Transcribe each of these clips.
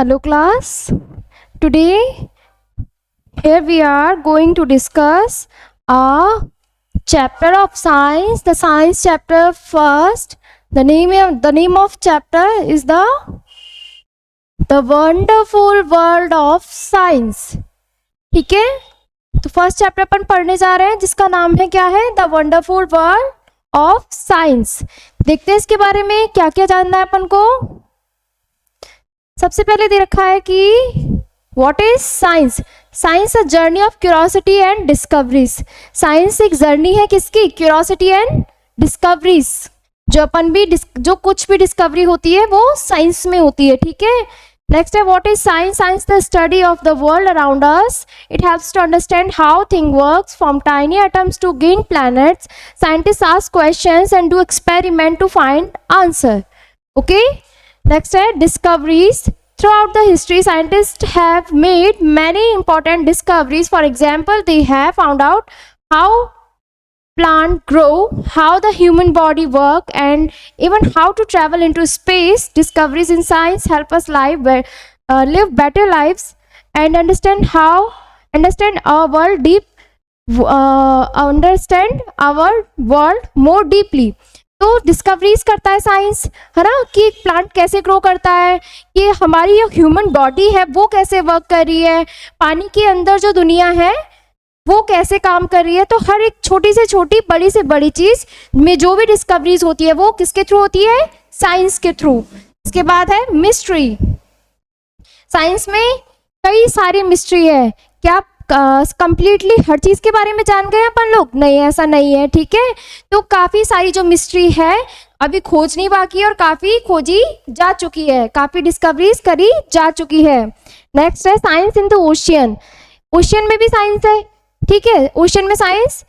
Hello class. Today here we are going to discuss a chapter of science, the science chapter first. The name of chapter is the wonderful world of science. ठीक है, तो first chapter अपन पढ़ने जा रहे हैं जिसका नाम है क्या है, the wonderful world of science. देखते हैं इसके बारे में क्या क्या जानना है अपन को. सबसे पहले दे रखा है कि what is science. Science a journey of curiosity and discoveries. Science एक जर्नी है किसकी, क्यूरियोसिटी एंड डिस्कवरीज. जो अपन भी जो कुछ भी डिस्कवरी होती है वो साइंस में होती है. ठीक है, नेक्स्ट है what is science. Science the study of the world around us. It helps to understand how thing works from tiny atoms to गिन planets. Scientist ask questions and do experiment to find answer. Okay, next है discoveries. Throughout the history, scientists have made many important discoveries. For example, they have found out how plants grow, how the human body work, and even how to travel into space. Discoveries in science help us live better lives and understand our world understand our world more deeply. तो discoveries करता है science, है ना, कि एक plant कैसे grow करता है, कि हमारी जो ह्यूमन बॉडी है वो कैसे वर्क कर रही है, पानी के अंदर जो दुनिया है वो कैसे काम कर रही है. तो हर एक छोटी से छोटी बड़ी से बड़ी चीज़ में जो भी डिस्कवरीज होती है वो किसके थ्रू होती है, साइंस के थ्रू. इसके बाद है मिस्ट्री. साइंस में कई सारी मिस्ट्री है. क्या कंप्लीटली हर चीज़ के बारे में जान गए अपन लोग? नहीं, ऐसा नहीं है. ठीक है, तो काफ़ी सारी जो मिस्ट्री है अभी खोजनी बाकी है और काफ़ी खोजी जा चुकी है, काफ़ी डिस्कवरीज करी जा चुकी है. नेक्स्ट है science in the ocean. Ocean में भी साइंस है. ठीक है, ओशियन में science.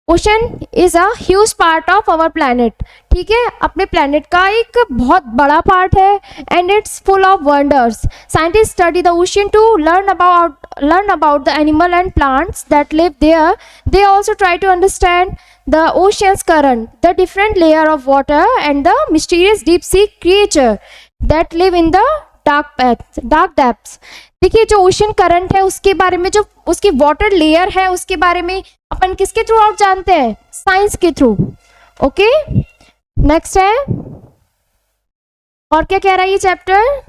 Ocean is a huge part of our planet. ठीक है, अपने प्लैनेट का एक बहुत बड़ा पार्ट है and it's full of wonders. Scientist study the ocean to learn about the animal and plants that live there. They also try to understand the ocean's current, the different layer of water and the mysterious deep sea creature that live in the dark depths. देखिए, जो ocean current है उसके बारे में, जो उसकी water layer है उसके बारे में अपन किसके थ्रू आउट जानते हैं, साइंस के थ्रू. ओके, नेक्स्ट है और क्या कह रहा है ये चैप्टर.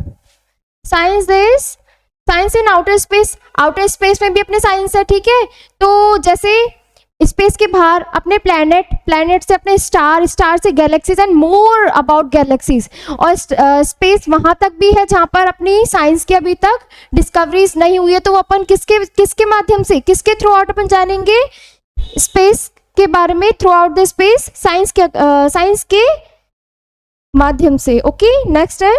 साइंस इन आउटर स्पेस. आउटर स्पेस में भी अपने साइंस है. ठीक है, तो जैसे स्पेस के बाहर अपने प्लैनेट से अपने स्टार से galaxies and more about galaxies. और स्पेस वहाँ तक भी है जहाँ पर अपनी साइंस की अभी तक डिस्कवरीज नहीं हुई है. तो अपन किसके माध्यम से, किसके थ्रू आउट अपन जानेंगे स्पेस के बारे में, through out the space, science के माध्यम से. ओके, नेक्स्ट है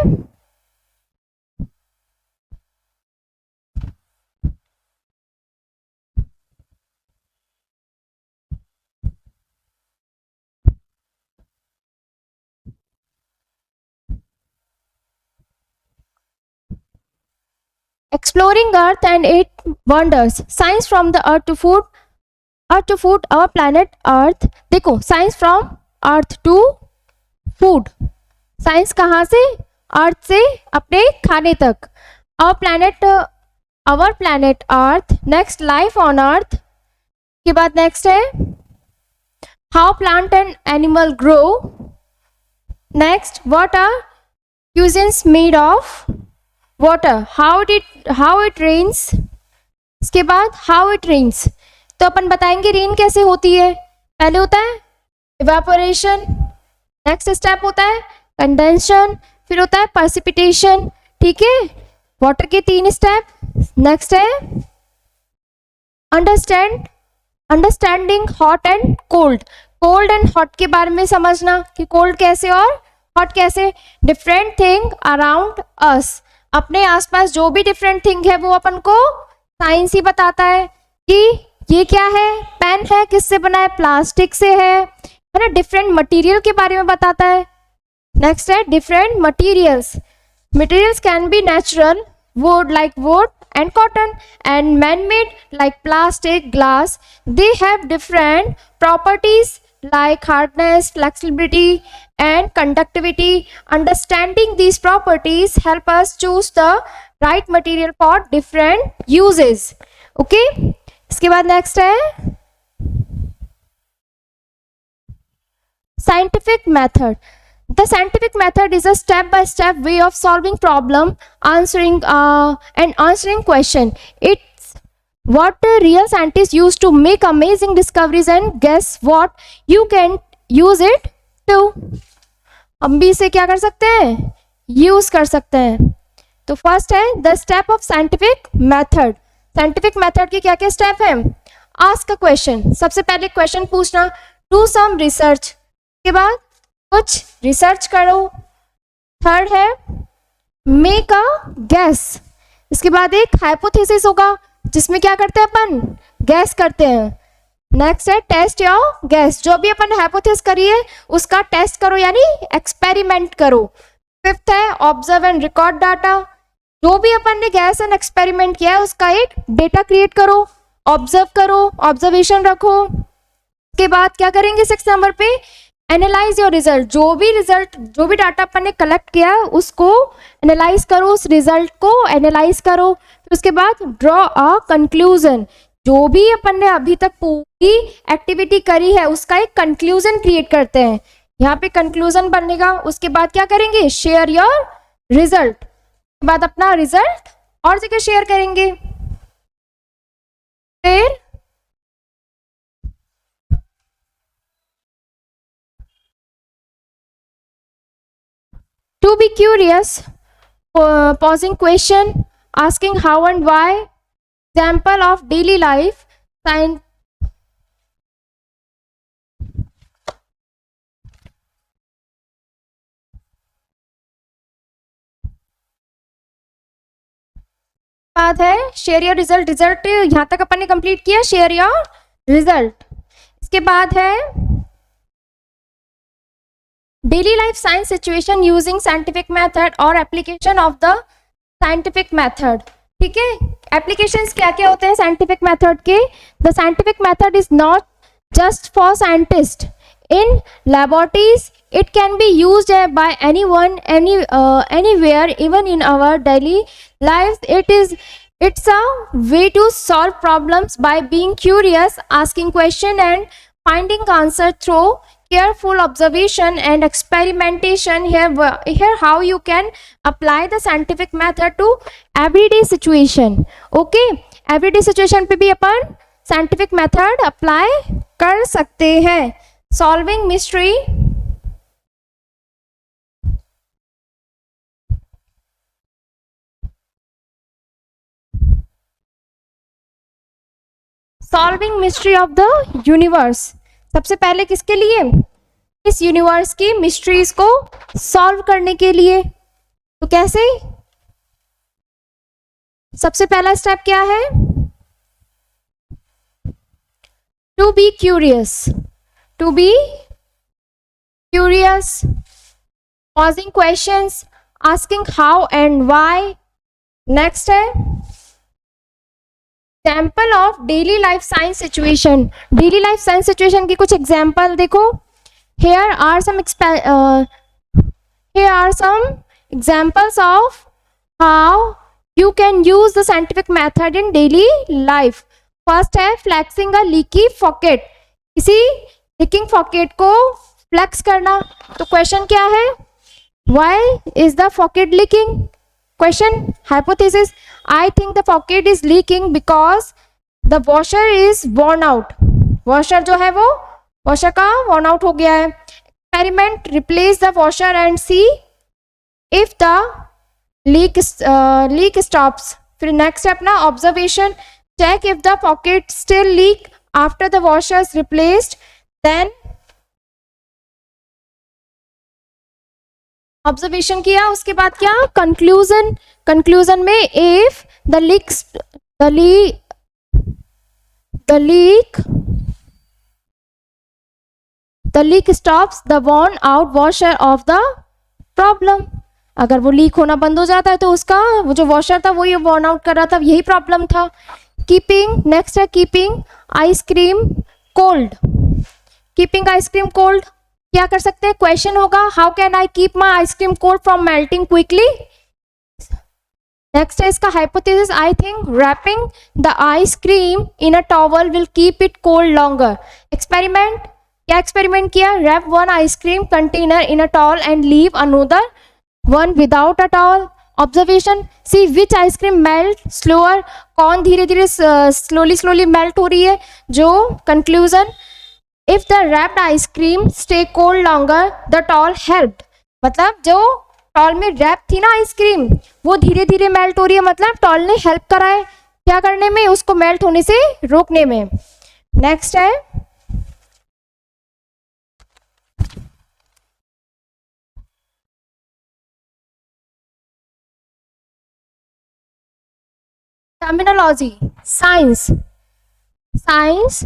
exploring earth and its wonders. Science from the earth to food our planet earth. देखो, science from earth to food. Science कहाँ से, अर्थ से अपने खाने तक. our planet earth. next life on earth के बाद नेक्स्ट है how plant and animal grow. next what are cuisines made of water. how it rains. इसके बाद how it rains. तो अपन बताएंगे रेन कैसे होती है. पहले होता है इवेपोरेशन, नेक्स्ट स्टेप होता है कंडेंशन, फिर होता है प्रेसिपिटेशन. ठीक है, वाटर के 3 स्टेप. नेक्स्ट है understanding hot and cold. Cold and hot के बारे में समझना कि कोल्ड कैसे और हॉट कैसे. Different thing around us. अपने आसपास जो भी डिफरेंट थिंग है वो अपन को साइंस ही बताता है कि ये क्या है, पेन है, किससे बना है, प्लास्टिक से है ना. डिफरेंट मटेरियल के बारे में बताता है. नेक्स्ट है different materials can be natural wood and cotton, and man-made like plastic, glass. They have different properties like hardness, flexibility, and conductivity. Understanding these properties help us choose the right material for different uses. Okay, इसके बाद next है scientific method. The scientific method is a step-by-step way of solving problem, answering question. It's what the real scientists use to make amazing discoveries, and guess what? You can use it too. हम भी इसे क्या कर सकते हैं? Use कर सकते हैं. तो फर्स्ट है the step of scientific method. Scientific method के क्या क्या स्टेप हैं? आस्क अ क्वेश्चन, सबसे पहले क्वेश्चन पूछना. डू सम रिसर्च, के बाद कुछ रिसर्च करो. थर्ड है मेक अ गैस, इसके बाद एक हाइपोथेसिस होगा जिसमें क्या करते हैं अपन? गैस करते हैं. नेक्स्ट है टेस्ट योर गैस, जो भी अपन हाइपोथेसिस करिए उसका टेस्ट करो यानी एक्सपेरिमेंट करो. फिफ्थ है ऑब्जर्व एंड रिकॉर्ड डाटा, जो भी अपन ने गैस एंड एक्सपेरिमेंट किया है उसका एक डेटा क्रिएट करो, ऑब्जर्व करो, ऑब्जर्वेशन रखो. उसके बाद क्या करेंगे 6 नंबर पे? एनालाइज योर रिजल्ट, जो भी डाटा अपन ने कलेक्ट किया उसको एनालाइज करो, उस रिजल्ट को एनालाइज करो. फिर उसके बाद ड्रॉ अ कंक्लूजन, जो भी अपन ने अभी तक पूरी एक्टिविटी करी है उसका एक कंक्लूजन क्रिएट करते हैं. यहाँ पे कंक्लूजन बनेगा. उसके बाद क्या करेंगे? शेयर योर रिजल्ट, उसके बाद अपना रिजल्ट और जगह शेयर करेंगे. फिर to be curious, posing question, asking how and why, example of daily life, बाद है शेयर योर रिजल्ट. रिजल्ट यहाँ तक अपन ने कंप्लीट किया, शेयर योर रिजल्ट. इसके बाद है daily life science situation using scientific method और application of the scientific method. ठीक है, एप्लीकेशंस क्या क्या होते हैं साइंटिफिक मेथड के? The scientific method is not just for scientist. in laboratories it can be used by anyone anywhere, even in our daily lives. It's a way to solve problems by being curious, asking question and finding answer through careful observation and experimentation. Here how you can apply the scientific method to everyday situation. Okay, everyday situation पे भी अपन scientific method apply कर सकते हैं. Solving mystery, solving mystery of the universe. सबसे पहले किसके लिए? इस यूनिवर्स की मिस्ट्रीज को सॉल्व करने के लिए. तो कैसे? सबसे पहला स्टेप क्या है? To be curious. To be curious, posing questions, asking how and why. Next है example of daily life science situation. Daily life science situation की कुछ example देखो. Here are some examples of how you can use the scientific method in daily life. First है flexing a leaky faucet. किसी leaking फॉकेट को flex करना. तो question क्या है? Why is the फॉकेट leaking? Question hypothesis, I think the फॉकेट is leaking because the washer is Warne out. Washer जो है वो वॉशर का वॉर्न आउट हो गया है. Experiment, replace the washer and see if the leak stops. फिर next है अपना observation, check if the faucet still leak after the washer is replaced. Then observation किया, उसके बाद क्या? कंक्लूजन. कंक्लूजन में if the leak stops the worn out washer of the problem. अगर वो लीक होना बंद हो जाता है तो उसका वो जो वॉशर था वो ये वॉर्न आउट कर रहा था, यही प्रॉब्लम था. कीपिंग, नेक्स्ट है keeping ice cream cold. Keeping ice cream cold, क्या कर सकते हैं, क्वेश्चन होगा how can I keep my ice cream cold from melting quickly. Next है इसका hypothesis, I think wrapping the ice cream in a towel will keep it cold longer. Experiment, क्या experiment किया, wrap one ice cream container in a towel and leave another one without a towel. Observation, see which ice cream melt slower, कौन धीरे धीरे slowly melt हो रही है। जो conclusion, if the wrapped ice cream stay cold longer the tall helped, मतलब जो toll में रैप थी ना आइसक्रीम वो धीरे धीरे मेल्ट हो रही है, मतलब टॉल ने हेल्प करा है क्या करने में, उसको मेल्ट होने से रोकने में। नेक्स्ट है terminology, science, science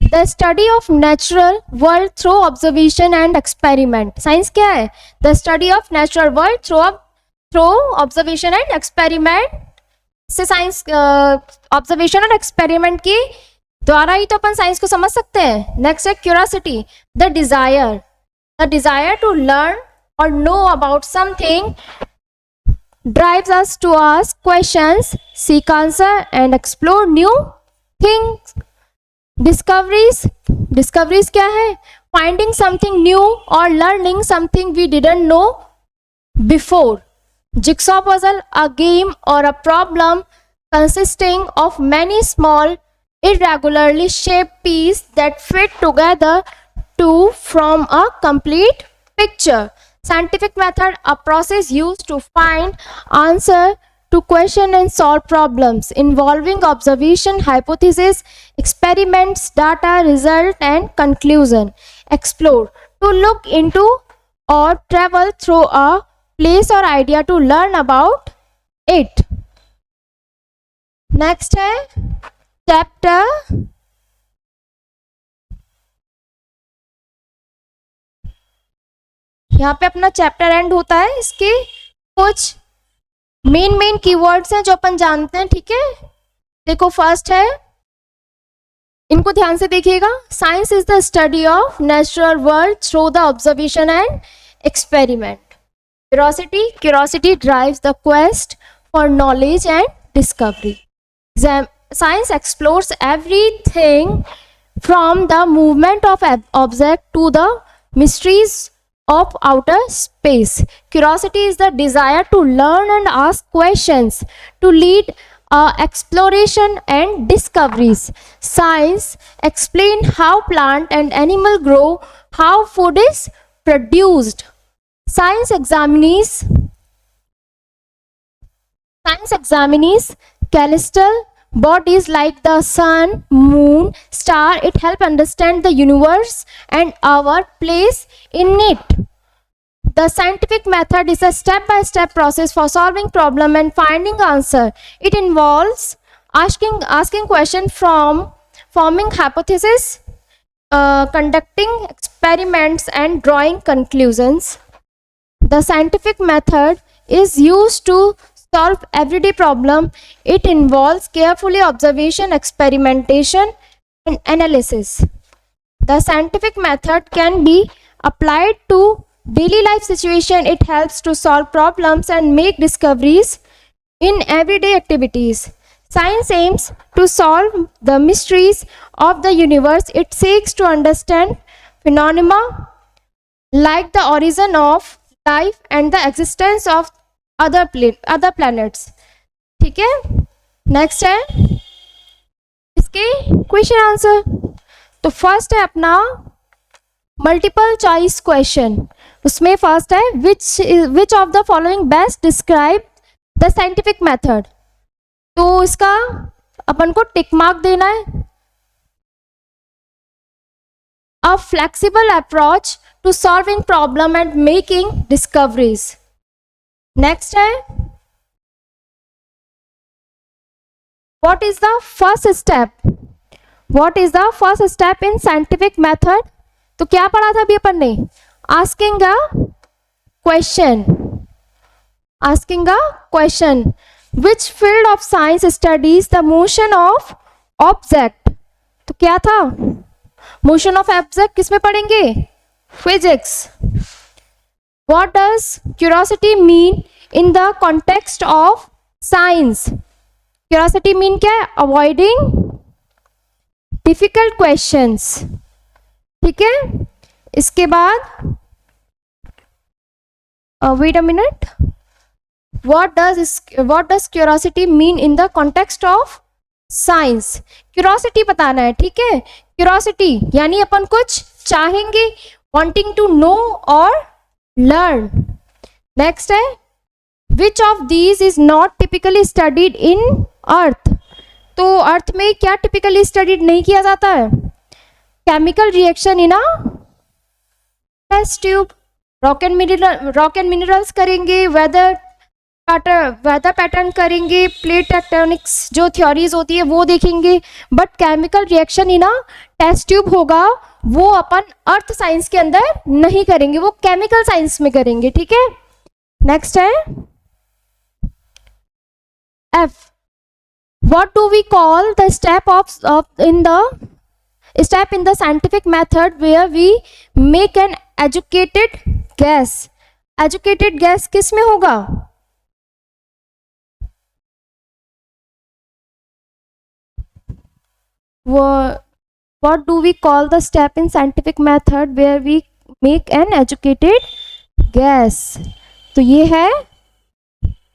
the study of natural world through observation and experiment. Science क्या है, the study of natural world through observation and experiment. इससे साइंस ऑब्जर्वेशन और एक्सपेरिमेंट के द्वारा ही तो अपन साइंस को समझ सकते हैं। नेक्स्ट है curiosity, the desire to learn और know about something drives us to ask questions, seek answer and explore new things. Discoveries क्या है, finding something new or learning something we didn't know before. Jigsaw puzzle, a game or a problem consisting of many small irregularly shaped pieces that fit together to form a complete picture. Scientific method, a process used to find answer to question and solve problems involving observation, hypothesis, experiments, data, result and conclusion. Explore, to look into or travel through a place or idea to learn about it. Next है chapter यहाँ पे अपना chapter and होता है। इसके कुछ main keywords हैं जो अपन जानते हैं, ठीक है। देखो फर्स्ट है, इनको ध्यान से देखिएगा, science is the study of natural world through the observation and experiment. Curiosity drives the quest for knowledge and discovery. Science explores everything from the movement of object to the mysteries of outer space. Curiosity is the desire to learn and ask questions to lead exploration and discoveries. Science explain how plant and animal grow, how food is produced. Science examines celestial bodies like the sun, moon, star. It helps understand the universe and our place in it. The scientific method is a step-by-step process for solving problem and finding answer. It involves asking question from forming hypothesis, conducting experiments and drawing conclusions. The scientific method is used to solve everyday problem. It involves carefully observation, experimentation and analysis. The scientific method can be applied to daily life situation. It helps to solve problems and make discoveries in everyday activities. Science aims to solve the mysteries of the universe. It seeks to understand phenomena like the origin of life and the existence of other planets. ठीक है। Next है इसके question answer. तो first है अपना multiple choice question. उसमें first है which of the following best describe the scientific method. तो इसका अपन को टिक मार्क देना है। A flexible approach to solving problem and making discoveries. Next है what is the first step in scientific method. तो क्या पढ़ा था अभी अपन ने, asking a question which field of science studies the motion of object तो क्या था, मोशन ऑफ ऑब्जेक्ट किस में पढ़ेंगे, physics. What does curiosity mean in the context of science, curiosity mean क्या है, अवॉइडिंग डिफिकल्ट क्वेश्चंस, ठीक है। इसके बाद wait a minute, what does curiosity mean in the context of science, curiosity बताना है, ठीक है। क्यूरियोसिटी यानी अपन कुछ चाहेंगे, वांटिंग टू नो और लर्न। नेक्स्ट है, which of these is not typically studied in earth, तो अर्थ में क्या टिपिकली स्टडीड नहीं किया जाता है, chemical reaction in a test tube, rock and minerals करेंगे, वेदर पैटर्न करेंगे, प्लेट टेक्टोनिक्स जो थ्योरीज होती है वो देखेंगे, but chemical reaction in a test tube होगा वो अपन अर्थ साइंस के अंदर नहीं करेंगे, वो केमिकल साइंस में करेंगे, ठीक है। नेक्स्ट है F, what do we call the step in the scientific method where we make an educated guess, educated guess किस में होगा, what do we call the step in scientific method where we make an educated guess, तो ये है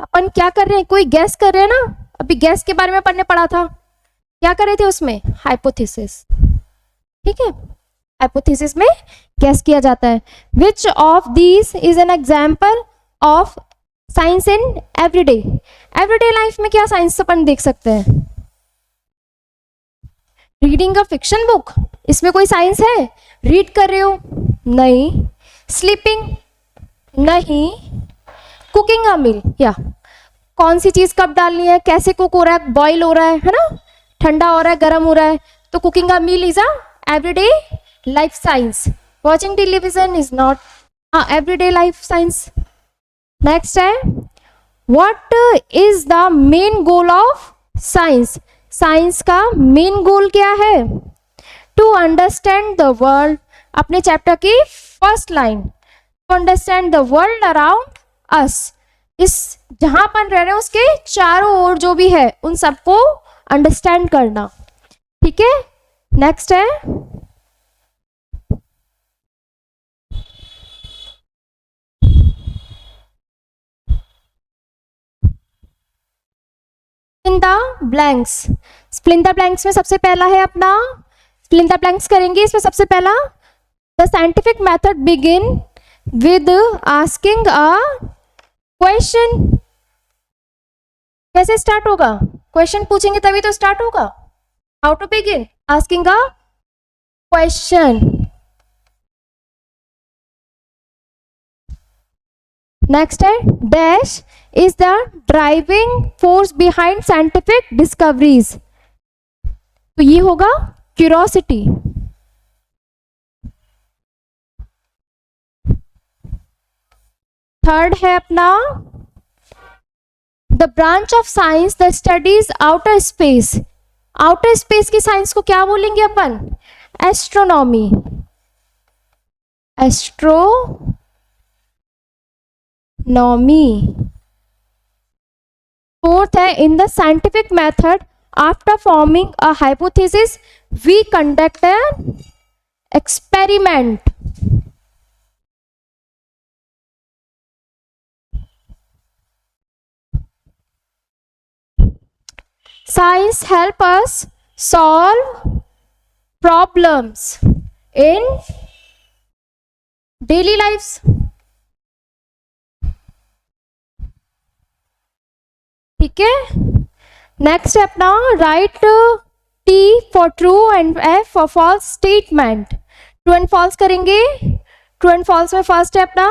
अपन क्या कर रहे हैं, कोई गैस कर रहे हैं ना, अभी गैस के बारे में पढ़ने पड़ा था, क्या कर रहे थे उसमें, हाइपोथेसिस, ठीक है, हाइपोथेसिस में गैस किया जाता है। Which of these is an example of science in everyday life में क्या साइंस अपन देख सकते हैं, रीडिंग अ फिक्शन बुक, इसमें कोई साइंस है, रीड कर रहे हो, नहीं, स्लीपिंग, नहीं, कुकिंग अ मील, या कौन सी चीज कब डालनी है, कैसे कुक हो रहा है, बॉईल हो रहा है ना, ठंडा हो रहा है, गर्म हो रहा है, तो cooking a meal is a everyday life science, watching television is not everyday life science. Next है, what is the main goal of science, science का मेन गोल क्या है, टू अंडरस्टैंड द वर्ल्ड, अपने चैप्टर की first line, to understand the world around us, इस जहां अपन रह रहे हैं उसके चारों ओर जो भी है उन सबको अंडरस्टैंड करना, ठीक है। नेक्स्ट है, स्प्लिन द ब्लैंक्स में सबसे पहला है अपना, स्प्लिन द ब्लैंक्स करेंगे, इसमें सबसे पहला, the scientific method begin with asking a question, कैसे स्टार्ट होगा, क्वेश्चन पूछेंगे तभी तो स्टार्ट होगा, how to begin, asking a question. Next है, dash is the driving force behind scientific discoveries, तो ये होगा क्यूरियोसिटी। थर्ड है अपना, the branch of science the studies outer space, outer space की साइंस को क्या बोलेंगे अपन, एस्ट्रोनॉमी, एस्ट्रोनॉमी। फोर्थ है, in the scientific method after forming a hypothesis we conduct an experiment, science help us solve problems in daily lives, ठीक है। Next है अपना, write T for true and F for false statement, true and false करेंगे, true and false में first है अपना,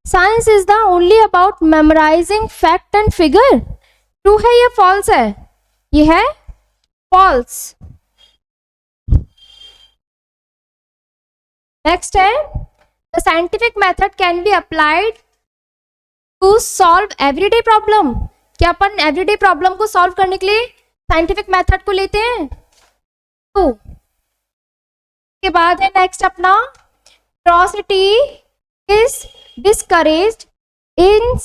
science is the only about memorizing fact and figure, true है या फॉल्स है, ये है फॉल्स। नेक्स्ट है, the scientific method can be applied to solve everyday problem, क्या अपन एवरीडे प्रॉब्लम को सॉल्व करने के लिए साइंटिफिक मेथड को लेते हैं, तो इसके बाद है नेक्स्ट अपना curiosity is discouraged in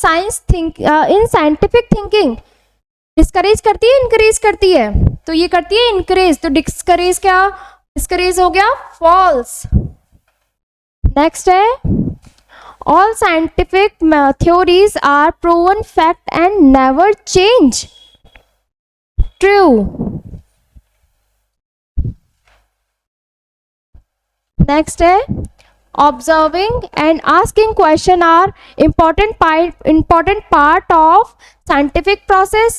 scientific thinking. Discourage करती है इंकरेज करती है? तो ये करती है इंकरेज, तो डिस्करेज क्या, डिस्करेज हो गया फॉल्स। नेक्स्ट है all scientific theories are proven fact and never change. True. Next है observing and asking question are important part of scientific process।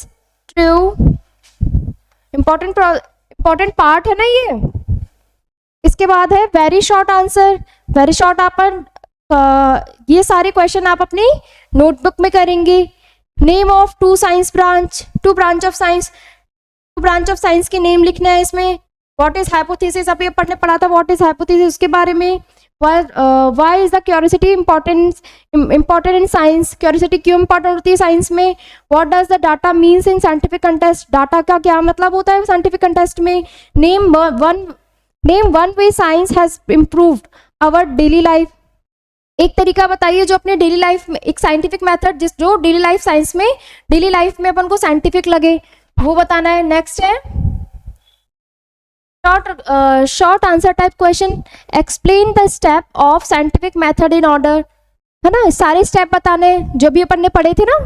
True. important part है ना ये। इसके बाद है very short answer. Very short अपन ये सारे क्वेश्चन आप अपनी नोटबुक में करेंगे। Name of two science branch, two branch of science, two branch of science के नेम लिखना है इसमें। व्हाट इज हाइपोथेसिस, अभी पढ़ने पढ़ा था व्हाट इज हाइपोथेसिस, उसके बारे में। Why is the curiosity important in science, curiosity क्यों इंपॉर्टेंट होती है साइंस में। What does the data means in scientific contest, data का क्या मतलब होता है साइंटिफिक कंटेस्ट में। Name one way science has improved our daily life. एक तरीका बताइए जो अपने डेली लाइफ में, एक साइंटिफिक मेथड जो डेली लाइफ साइंस में, डेली लाइफ में अपन को साइंटिफिक लगे, वो बताना है। नेक्स्ट है short answer type question. Explain the step of scientific method in order, है ना, सारे स्टेप बताने जो भी अपन ने पढ़े थे ना।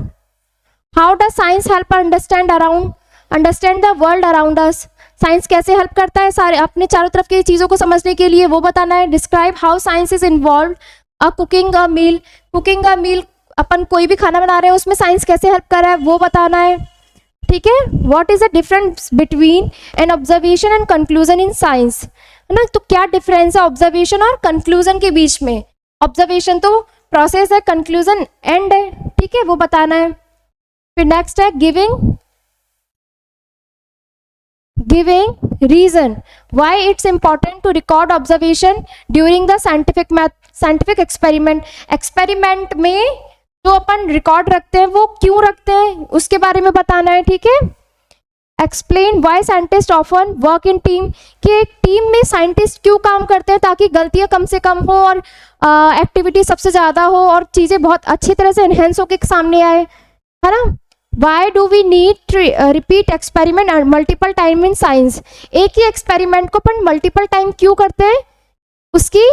How does science help understand the world around us, science कैसे हेल्प करता है सारे अपने चारों तरफ की चीज़ों को समझने के लिए, वो बताना है। Describe how science is involve a cooking a meal, अपन कोई भी खाना बना रहे हैं उसमें साइंस कैसे हेल्प कर रहा है वो बताना है। ठीक है। What is the difference between an observation and conclusion in science, है ना, तो क्या डिफरेंस है ऑब्जर्वेशन और कंक्लूजन के बीच में। ऑब्जर्वेशन तो प्रोसेस है, कंक्लूजन एंड है। ठीक है, वो बताना है। फिर नेक्स्ट है giving reason why it's important to record observation during the scientific experiment में जो अपन रिकॉर्ड रखते हैं वो क्यों रखते हैं उसके बारे में बताना है। ठीक है। Explain why scientist often work in team, कि एक टीम में साइंटिस्ट क्यों काम करते हैं ताकि गलतियां कम से कम हो और एक्टिविटी सबसे ज़्यादा हो और चीज़ें बहुत अच्छी तरह से इन्हेंस होकर सामने आए, है ना। Why do we need repeat experiment multiple time in science, एक ही एक्सपेरिमेंट को अपन मल्टीपल टाइम क्यों करते हैं, उसकी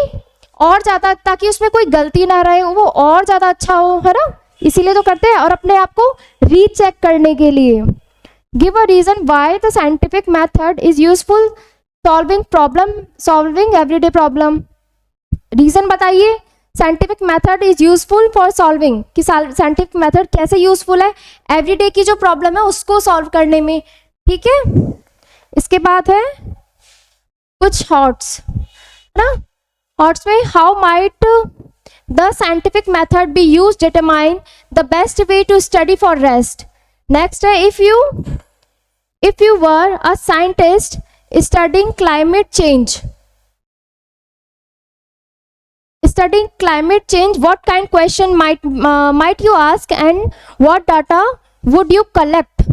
और ज़्यादा, ताकि उसमें कोई गलती ना रहे, वो और ज़्यादा अच्छा हो, है ना, इसीलिए तो करते हैं। और अपने आप को रीचेक करने के लिए। Give a reason why the scientific method is useful solving everyday problem, reason बताइए scientific method is useful for solving, कि साइंटिफिक मेथड कैसे यूजफुल है एवरीडे की जो प्रॉब्लम है उसको सॉल्व करने में। ठीक है। इसके बाद है कुछ थॉट्स, है ना, थॉट्स में how might the scientific method be use determine the best way to study for rest. Next है if you were a scientist studying climate change, what kind question might you ask and what data would you collect।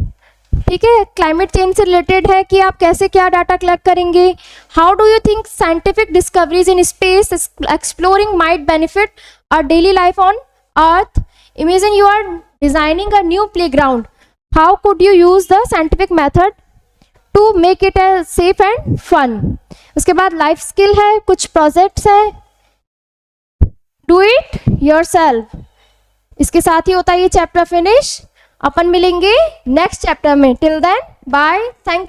ठीक है, climate change से related है कि आप कैसे क्या data collect करेंगे। How do you think scientific discoveries in space exploring might benefit our daily life on earth. Imagine you are designing a new playground, how could you use the scientific method to make it a safe and fun. उसके बाद life skill है, कुछ projects हैं, do it yourself. इसके साथ ही होता है ये चैप्टर फिनिश। अपन मिलेंगे नेक्स्ट चैप्टर में। Till then bye, thank you.